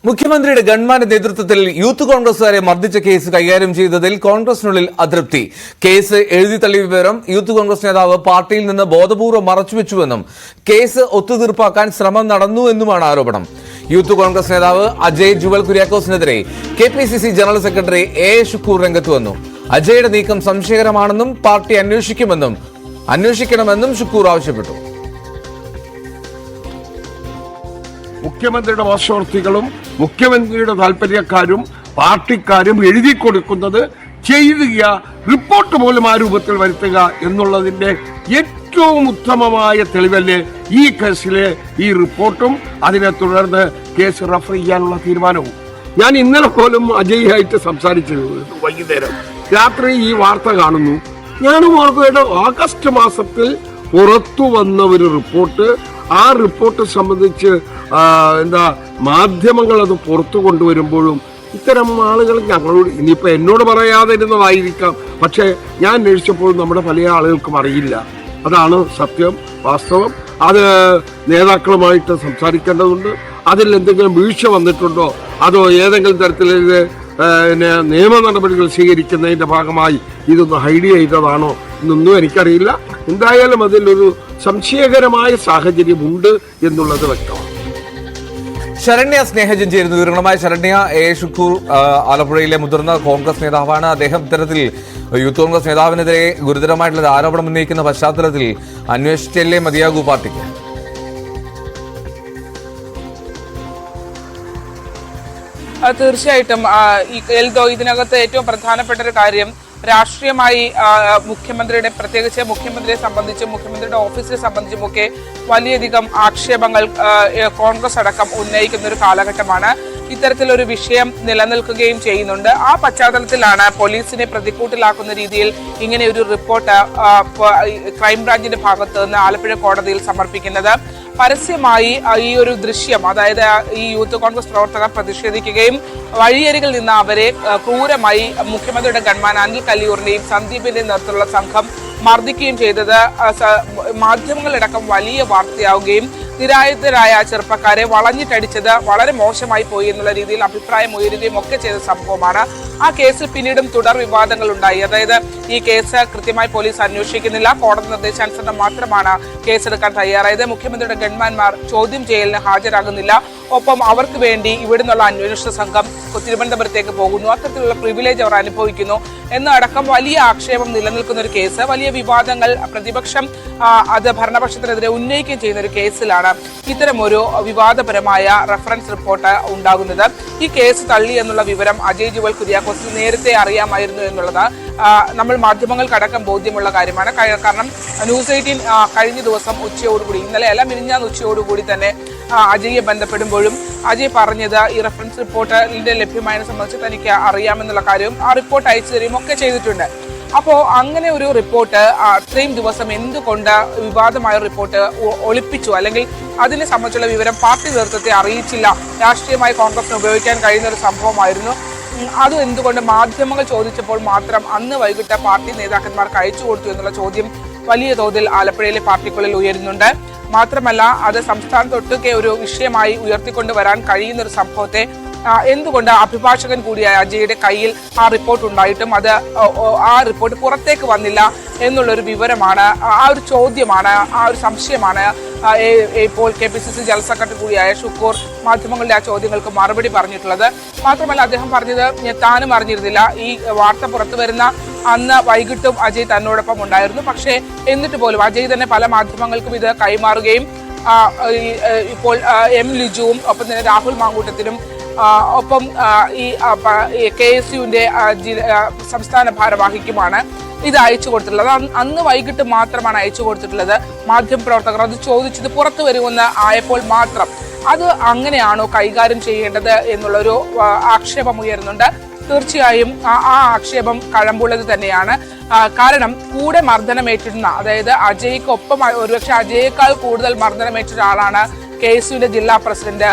മുഖ്യമന്ത്രിയുടെ ഗവൺമെന്റ് നേതൃത്വത്തിൽ യൂത്ത് കോൺഗ്രസുകാരെ മർദ്ദിച്ച കേസ് കൈകാര്യം ചെയ്തതിൽ കോൺഗ്രസിനുള്ളിൽ അതൃപ്തി. കേസ് എഴുതി തള്ളിയ വിവരം യൂത്ത് കോൺഗ്രസ് നേതാവ് പാർട്ടിയിൽ നിന്ന് ബോധപൂർവ്വം മറച്ചുവെച്ചുവെന്നും കേസ് ഒത്തുതീർപ്പാക്കാൻ ശ്രമം നടന്നുവെന്നുമാണ് ആരോപണം. യൂത്ത് കോൺഗ്രസ് നേതാവ് അജയ് ജുവൽ കുര്യാക്കോസിനെതിരെ KPCC general secretary A. Shukkoor രംഗത്ത് വന്നു. അജയുടെ നീക്കം സംശയകരമാണെന്നും പാർട്ടി അന്വേഷിക്കണമെന്നും ഷുക്കൂർ ആവശ്യപ്പെട്ടു. മുഖ്യമന്ത്രിയുടെ വാശോർത്തികളും മുഖ്യമന്ത്രിയുടെ താല്പര്യക്കാരും പാർട്ടിക്കാരും എഴുതി കൊടുക്കുന്നത് ചെയ്യുക, റിപ്പോർട്ട് പോലും ആ രൂപത്തിൽ വരുത്തുക എന്നുള്ളതിന്റെ ഏറ്റവും ഉത്തമമായ തെളിവല്ലേ ഈ കേസിലെ ഈ റിപ്പോർട്ടും അതിനെ തുടർന്ന് കേസ് റഫർ ചെയ്യാനുള്ള തീരുമാനവും. ഞാൻ ഇന്നലെ പോലും അജയ്യായിട്ട് സംസാരിച്ചു. വൈകുന്നേരം രാത്രി ഈ വാർത്ത കാണുന്നു. ഞാനും ഓർമ്മയുടെ ഓഗസ്റ്റ് മാസത്തിൽ പുറത്തു വന്ന ഒരു റിപ്പോർട്ട്, ആ റിപ്പോർട്ട് സംബന്ധിച്ച് മാധ്യമങ്ങൾ അത് പുറത്തു കൊണ്ടുവരുമ്പോഴും ഇത്തരം ആളുകൾ ഞങ്ങളോട് ഇനിയിപ്പോൾ എന്നോട് പറയാതിരുന്നതായിരിക്കാം, പക്ഷേ ഞാൻ അന്വേഷിച്ചപ്പോൾ നമ്മുടെ പല ആളുകൾക്കും അറിയില്ല. അതാണ് സത്യം, വാസ്തവം. അത് നേതാക്കളുമായിട്ട് സംസാരിക്കേണ്ടതുണ്ട്. അതിൽ എന്തെങ്കിലും വീഴ്ച വന്നിട്ടുണ്ടോ, അതോ ഏതെങ്കിലും തരത്തിൽ നിയമ നടപടികൾ സ്വീകരിക്കുന്നതിന്റെ ഭാഗമായി ഇതൊന്ന് ഹൈഡ് ചെയ്തതാണോ എന്നൊന്നും എനിക്കറിയില്ല. എന്തായാലും അതിലൊരു സംശയകരമായ സാഹചര്യമുണ്ട് എന്നുള്ളത് വ്യക്തമാണ്. ശരണ്യ സ്നേഹജൻ ചേരുന്നു വിവരങ്ങളുമായി. ശരണ്യ, A. ഷുക്കൂർ ആലപ്പുഴയിലെ മുതിർന്ന കോൺഗ്രസ് നേതാവാണ്. അദ്ദേഹം ഇത്തരത്തിൽ യൂത്ത് കോൺഗ്രസ് നേതാവിനെതിരെ ഗുരുതരമായിട്ടുള്ള ആരോപണം ഉന്നയിക്കുന്ന പശ്ചാത്തലത്തിൽ അന്വേഷിച്ചല്ലേ മതിയാകൂ പാർട്ടിക്ക്? തീർച്ചയായിട്ടും ഇതിനകത്ത് ഏറ്റവും പ്രധാനപ്പെട്ട ഒരു കാര്യം രാഷ്ട്രീയമായി മുഖ്യമന്ത്രിയുടെ, പ്രത്യേകിച്ച് മുഖ്യമന്ത്രിയെ സംബന്ധിച്ചും മുഖ്യമന്ത്രിയുടെ ഓഫീസിനെ സംബന്ധിച്ചുമൊക്കെ വലിയധികം ആക്ഷേപങ്ങൾ കോൺഗ്രസ് അടക്കം ഉന്നയിക്കുന്ന ഒരു കാലഘട്ടമാണ്. ഇത്തരത്തിലൊരു വിഷയം നിലനിൽക്കുകയും ചെയ്യുന്നുണ്ട്. ആ പശ്ചാത്തലത്തിലാണ് പോലീസിനെ പ്രതിക്കൂട്ടിലാക്കുന്ന രീതിയിൽ ഇങ്ങനെ ഒരു റിപ്പോർട്ട് ക്രൈംബ്രാഞ്ചിന്റെ ഭാഗത്ത് നിന്ന് ആലപ്പുഴ കോടതിയിൽ സമർപ്പിക്കുന്നത്. പരസ്യമായി ഈ ഒരു ദൃശ്യം, അതായത് ഈ യൂത്ത് കോൺഗ്രസ് പ്രവർത്തകർ പ്രതിഷേധിക്കുകയും വഴിയരികിൽ നിന്ന് അവരെ ക്രൂരമായി മുഖ്യമന്ത്രിയുടെ ഗൺമാൻ അനിൽ കല്ലിയൂറിന്റെയും സന്ദീപിന്റെയും നേതൃത്വത്തിലുള്ള സംഘം മർദ്ദിക്കുകയും ചെയ്തത് മാധ്യമങ്ങളടക്കം വലിയ വാർത്തയാവുകയും നിരായുധരായ ചെറുപ്പക്കാരെ വളഞ്ഞിട്ടടിച്ചത് വളരെ മോശമായി പോയി എന്നുള്ള രീതിയിൽ അഭിപ്രായം ഉയരുകയും ഒക്കെ ചെയ്ത സംഭവമാണ്. ആ കേസിൽ പിന്നീടും തുടർ വിവാദങ്ങൾ ഉണ്ടായി. അതായത് ഈ കേസ് കൃത്യമായി പോലീസ് അന്വേഷിക്കുന്നില്ല, കോടതി നിർദ്ദേശാനുസരണം മാത്രമാണ് കേസെടുക്കാൻ തയ്യാറായത്. മുഖ്യമന്ത്രിയുടെ ഗൺമാൻമാർ ചോദ്യം ചെയ്യലിന് ഹാജരാകുന്നില്ല. ഒപ്പം അവർക്ക് വേണ്ടി ഇവിടുന്നുള്ള അന്വേഷണ സംഘം തിരുവനന്തപുരത്തേക്ക് പോകുന്നു. അത്തരത്തിലുള്ള പ്രിവിലേജ് അവർ അനുഭവിക്കുന്നു എന്നടക്കം വലിയ ആക്ഷേപം നിലനിൽക്കുന്ന ഒരു കേസ്, വലിയ വിവാദങ്ങൾ പ്രതിപക്ഷം അത് ഭരണപക്ഷത്തിനെതിരെ ഉന്നയിക്കുകയും ചെയ്യുന്ന ഒരു കേസിലാണ് ഇത്തരമൊരു വിവാദപരമായ റഫറൻസ് റിപ്പോർട്ട് ഉണ്ടാകുന്നത്. ഈ കേസ് തള്ളി എന്നുള്ള വിവരം അജയ് ജുവൽ കുര്യാക്കോസിന് നേരത്തെ അറിയാമായിരുന്നു എന്നുള്ളത് നമ്മൾ മാധ്യമങ്ങൾക്കടക്കം ബോധ്യമുള്ള കാര്യമാണ്. കാരണം ന്യൂസ് 18 കഴിഞ്ഞ ദിവസം ഉച്ചയോടുകൂടി, ഇന്നലെ അല്ല മിനിഞ്ഞാന്ന് ഉച്ചയോടുകൂടി തന്നെ അജയെ ബന്ധപ്പെടുമ്പോഴും അജയ് പറഞ്ഞത് ഈ റഫറൻസ് റിപ്പോർട്ടിന്റെ ലഭ്യമായതിനെ സംബന്ധിച്ച് തനിക്ക് അറിയാമെന്നുള്ള കാര്യവും ആ റിപ്പോർട്ട് അയച്ചു തരികയും ഒക്കെ ചെയ്തിട്ടുണ്ട്. അപ്പോൾ അങ്ങനെ ഒരു റിപ്പോർട്ട് അത്രയും ദിവസം എന്തുകൊണ്ട് വിവാദമായ റിപ്പോർട്ട് ഒളിപ്പിച്ചു, അല്ലെങ്കിൽ അതിനെ സംബന്ധിച്ചുള്ള വിവരം പാർട്ടി നേതൃത്വത്തെ അറിയിച്ചില്ല? രാഷ്ട്രീയമായി കോൺഗ്രസിന് ഉപയോഗിക്കാൻ കഴിയുന്ന ഒരു സംഭവമായിരുന്നു. അതും എന്തുകൊണ്ട് മാധ്യമങ്ങൾ ചോദിച്ചപ്പോൾ മാത്രം അന്ന് വൈകിട്ട് പാർട്ടി നേതാക്കന്മാർക്ക് അയച്ചു കൊടുത്തു എന്നുള്ള ചോദ്യം വലിയ തോതിൽ ആലപ്പുഴയിലെ പാർട്ടിക്കുള്ളിൽ ഉയരുന്നുണ്ട്. മാത്രമല്ല, അത് സംസ്ഥാനത്തൊട്ടൊക്കെ ഒരു വിഷയമായി ഉയർത്തിക്കൊണ്ടുവരാൻ കഴിയുന്ന ഒരു സംഭവത്തെ എന്തുകൊണ്ട് അഭിഭാഷകൻ കൂടിയായ അജയുടെ കയ്യിൽ ആ റിപ്പോർട്ട് ഉണ്ടായിട്ടും അത് ആ റിപ്പോർട്ട് പുറത്തേക്ക് വന്നില്ല എന്നുള്ളൊരു വിവരമാണ്, ആ ഒരു ചോദ്യമാണ്, ആ ഒരു സംശയമാണ് ഇപ്പോൾ KPCC ജനറൽ സെക്രട്ടറി കൂടിയായ ഷുക്കൂർ മാധ്യമങ്ങളുടെ ആ ചോദ്യങ്ങൾക്ക് മറുപടി പറഞ്ഞിട്ടുള്ളത്. മാത്രമല്ല, അദ്ദേഹം പറഞ്ഞത് താനും അറിഞ്ഞിരുന്നില്ല. ഈ വാർത്ത പുറത്തു വരുന്ന അന്ന് വൈകിട്ടും അജയ് തന്നോടൊപ്പം ഉണ്ടായിരുന്നു. പക്ഷേ എന്നിട്ട് പോലും അജയ് തന്നെ പല മാധ്യമങ്ങൾക്കും ഇത് കൈമാറുകയും ഇപ്പോൾ M. ലിജുവും ഒപ്പം തന്നെ രാഹുൽ മാങ്കൂട്ടത്തിനും ഒപ്പം ഈ KSUവിന്റെ സംസ്ഥാന ഭാരവാഹിക്കുമാണ് ഇത് അയച്ചു കൊടുത്തിട്ടുള്ളത്. അന്ന് വൈകിട്ട് മാത്രമാണ് അയച്ചു കൊടുത്തിട്ടുള്ളത്. മാധ്യമപ്രവർത്തകർ അത് ചോദിച്ചത് പുറത്തു വരുമെന്ന് ആയപ്പോൾ മാത്രം. അത് അങ്ങനെയാണോ കൈകാര്യം ചെയ്യേണ്ടത് എന്നുള്ളൊരു ആക്ഷേപം ഉയരുന്നുണ്ട്. തീർച്ചയായും ആ ആക്ഷേപം കഴമ്പുള്ളത് തന്നെയാണ്. കാരണം കൂടെ മർദ്ദനമേറ്റിരുന്ന, അതായത് അജയ്ക്കൊപ്പം ഒരുപക്ഷെ അജയേക്കാൾ കൂടുതൽ മർദ്ദനമേറ്റ ഒരാളാണ് KSUവിന്റെ ജില്ലാ പ്രസിഡന്റ്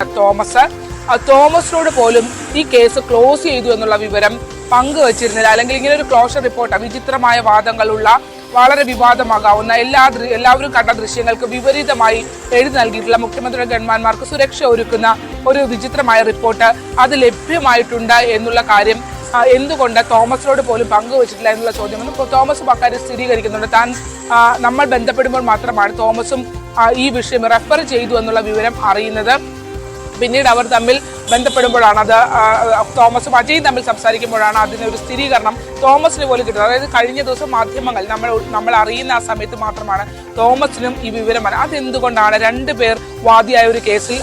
തോമസിനോട് പോലും ഈ കേസ് ക്ലോസ് ചെയ്തു എന്നുള്ള വിവരം പങ്കുവച്ചിരുന്നില്ല. അല്ലെങ്കിൽ ഇങ്ങനെ ഒരു ക്ലോഷർ റിപ്പോർട്ട്, വിചിത്രമായ വാദങ്ങളുള്ള വളരെ വിവാദമാകാവുന്ന എല്ലാവരും കണ്ട ദൃശ്യങ്ങൾക്ക് വിപരീതമായി എഴുതി നൽകിയിട്ടുള്ള മുഖ്യമന്ത്രിയുടെ ഗൺമാന്മാർക്ക് സുരക്ഷ ഒരുക്കുന്ന ഒരു വിചിത്രമായ റിപ്പോർട്ട് അത് ലഭ്യമായിട്ടുണ്ട് എന്നുള്ള കാര്യം എന്തുകൊണ്ട് തോമസിനോട് പോലും പങ്കുവച്ചിട്ടില്ല എന്നുള്ള ചോദ്യം തോമസും അക്കാര്യം സ്ഥിരീകരിക്കുന്നുണ്ട്. താൻ നമ്മൾ ബന്ധപ്പെടുമ്പോൾ മാത്രമാണ് തോമസും ഈ വിഷയം റെഫർ ചെയ്തു എന്നുള്ള വിവരം അറിയുന്നത്. പിന്നീട് അവർ തമ്മിൽ ബന്ധപ്പെടുമ്പോഴാണ് അത് തോമസും അജയും തമ്മിൽ സംസാരിക്കുമ്പോഴാണ് അതിനൊരു സ്ഥിരീകരണം തോമസിന് പോലും കിട്ടുന്നത്. അതായത് കഴിഞ്ഞ ദിവസം മാധ്യമങ്ങൾ നമ്മൾ അറിയുന്ന ആ സമയത്ത് മാത്രമാണ് തോമസിനും ഈ വിവരം. അതെന്തുകൊണ്ടാണ് രണ്ടുപേർ വാദിയായ ഒരു കേസിൽ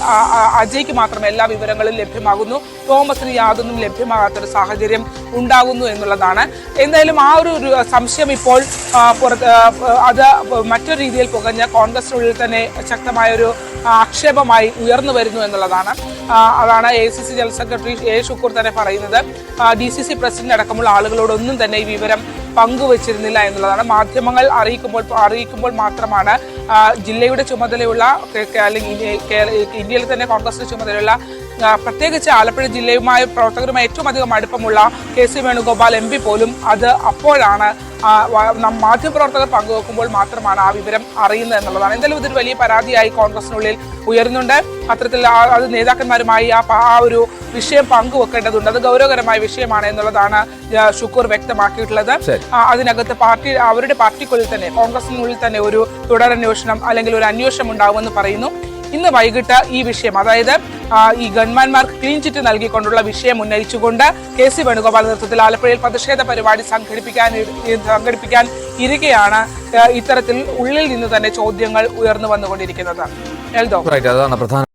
അജയ്ക്ക് മാത്രം എല്ലാ വിവരങ്ങളും ലഭ്യമാകുന്നു, തോമസിന് യാതൊന്നും ലഭ്യമാകാത്തൊരു സാഹചര്യം ഉണ്ടാകുന്നു എന്നുള്ളതാണ്. എന്തായാലും ആ ഒരു സംശയം ഇപ്പോൾ അത് മറ്റൊരു രീതിയിൽ പുകഞ്ഞ കോൺഗ്രസിനുള്ളിൽ തന്നെ ശക്തമായ ഒരു ആക്ഷേപമായി ഉയർന്നു വരുന്നു എന്നുള്ളതാണ്. അതാണ് AICC general secretary A Shukoor തന്നെ പറയുന്നത്. DCC പ്രസിഡന്റ് അടക്കമുള്ള ആളുകളോടൊന്നും തന്നെ ഈ വിവരം പങ്കുവച്ചിരുന്നില്ല എന്നുള്ളതാണ്. മാധ്യമങ്ങൾ അറിയിക്കുമ്പോൾ മാത്രമാണ് ജില്ലയുടെ ചുമതലയുള്ള അല്ലെങ്കിൽ ഇന്ത്യയിൽ തന്നെ കോൺഗ്രസിന്റെ ചുമതലയുള്ള പ്രത്യേകിച്ച് ആലപ്പുഴ ജില്ലയുമായി പ്രവർത്തകരുമായി ഏറ്റവും അധികം അടുപ്പമുള്ള KC വേണുഗോപാൽ MP പോലും അത് അപ്പോഴാണ് മാധ്യമപ്രവർത്തകർ പങ്കുവെക്കുമ്പോൾ മാത്രമാണ് ആ വിവരം അറിയുന്നത് എന്നുള്ളതാണ്. എന്തായാലും ഇതൊരു വലിയ പരാതിയായി കോൺഗ്രസിനുള്ളിൽ ഉയരുന്നുണ്ട്. അത്തരത്തിൽ അത് നേതാക്കന്മാരുമായി ആ ഒരു വിഷയം പങ്കുവെക്കേണ്ടതുണ്ട്. അത് ഗൗരവകരമായ വിഷയമാണ് എന്നുള്ളതാണ് ഷുക്കൂർ വ്യക്തമാക്കിയിട്ടുള്ളത്. അതിനകത്ത് അവരുടെ പാർട്ടിക്കുള്ളിൽ തന്നെ കോൺഗ്രസിനുള്ളിൽ തന്നെ ഒരു തുടരന്വേഷണം അല്ലെങ്കിൽ ഒരു അന്വേഷണം ഉണ്ടാവുമെന്ന് പറയുന്നു. ഇന്ന് വൈകിട്ട് ഈ വിഷയം, അതായത് ഈ ഗൺമാന്മാർക്ക് ക്ലീൻ ചിറ്റ് നൽകിക്കൊണ്ടുള്ള വിഷയം ഉന്നയിച്ചുകൊണ്ട് KC വേണുഗോപാൽ നേതൃത്വത്തിൽ ആലപ്പുഴയിൽ പ്രതിഷേധ പരിപാടി സംഘടിപ്പിക്കാൻ ഇരിക്കെയാണ് ഇത്തരത്തിൽ ഉള്ളിൽ നിന്ന് തന്നെ ചോദ്യങ്ങൾ ഉയർന്നു വന്നുകൊണ്ടിരിക്കുന്നത്. അതാണ് പ്രധാന